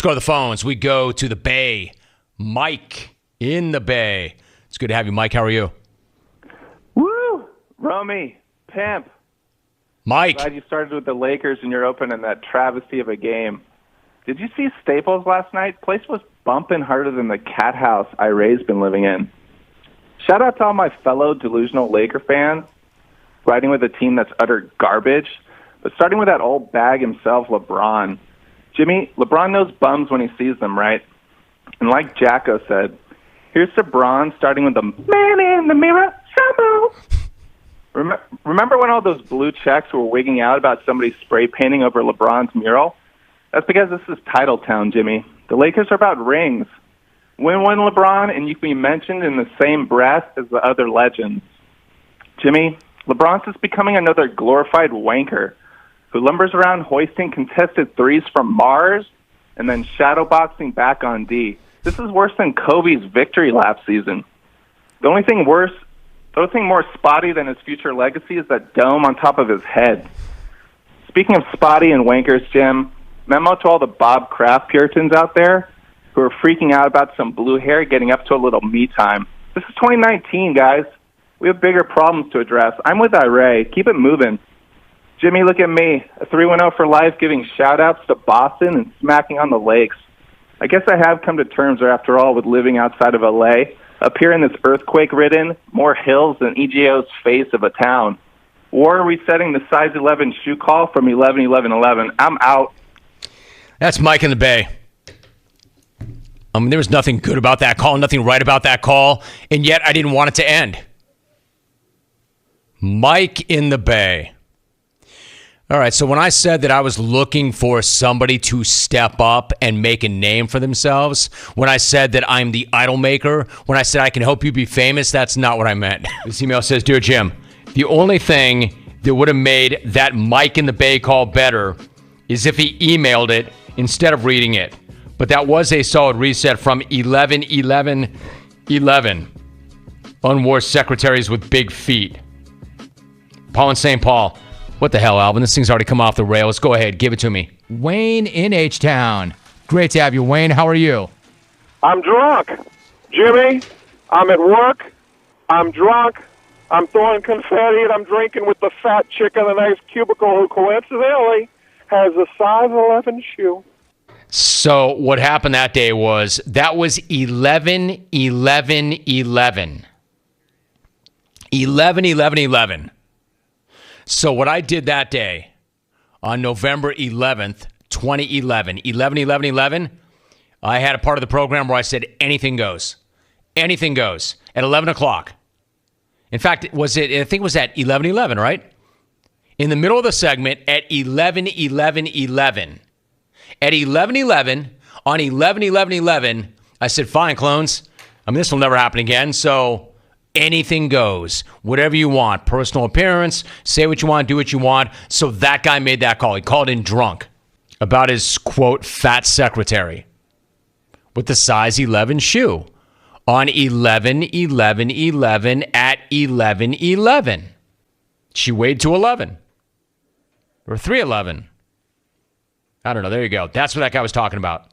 go to the phones. We go to the Bay. Mike in the Bay. It's good to have you, Mike. How are you? Woo! Romy, pimp. Mike. Glad you started with the Lakers and you're opening that travesty of a game. Did you see Staples last night? Place was bumping harder than the cat house Iree's been living in. Shout out to all my fellow delusional Laker fans riding with a team that's utter garbage, but starting with that old bag himself, LeBron. Jimmy, LeBron knows bums when he sees them, right? And like Jacko said, here's LeBron starting with the man in the mirror, Sambo. Remember when all those blue checks were wigging out about somebody spray painting over LeBron's mural? That's because this is Titletown, Jimmy. The Lakers are about rings. Win one, LeBron, and you can be mentioned in the same breath as the other legends. Jimmy, LeBron's just becoming another glorified wanker who lumbers around hoisting contested threes from Mars and then shadowboxing back on D. This is worse than Kobe's victory lap season. The only thing more spotty than his future legacy is that dome on top of his head. Speaking of spotty and wankers, Jim, memo to all the Bob Kraft Puritans out there who are freaking out about some blue hair getting up to a little me time. This is 2019, guys. We have bigger problems to address. I'm with Iree. Keep it moving. Jimmy, look at me. A 3-1-0 for life, giving shout-outs to Boston and smacking on the lakes. I guess I have come to terms, after all, with living outside of L.A., up here in this earthquake-ridden, more hills than EGO's face of a town. Or are we setting the size 11 shoe call from 11-11-11? I'm out. That's Mike in the Bay. There was nothing good about that call, nothing right about that call, and yet I didn't want it to end. Mike in the Bay. All right, so when I said that I was looking for somebody to step up and make a name for themselves, when I said that I'm the idol maker, when I said I can help you be famous, that's not what I meant. This email says, Dear Jim, the only thing that would have made that Mike in the Bay call better is if he emailed it instead of reading it. But that was a solid reset from 11-11-11. Unwore secretaries with big feet. Paul in St. Paul. What the hell, Alvin? This thing's already come off the rails. Go ahead. Give it to me. Wayne in H-Town. Great to have you, Wayne. How are you? I'm drunk. Jimmy, I'm at work. I'm drunk. I'm throwing confetti, and I'm drinking with the fat chick in the next cubicle who coincidentally has a size 11 shoe. So what happened that day was 11-11-11. 11-11-11. So what I did that day on November 11th, 2011, 11-11-11, I had a part of the program where I said anything goes. Anything goes at 11 o'clock. In fact, I think it was at 11-11, right? In the middle of the segment at 11-11-11. At 11-11, on 11-11-11, I said, fine, clones. This will never happen again, so anything goes. Whatever you want. Personal appearance, say what you want, do what you want. So that guy made that call. He called in drunk about his, quote, fat secretary with the size 11 shoe on 11-11-11 at 11-11. She weighed to 11 or 311. I don't know. There you go. That's what that guy was talking about.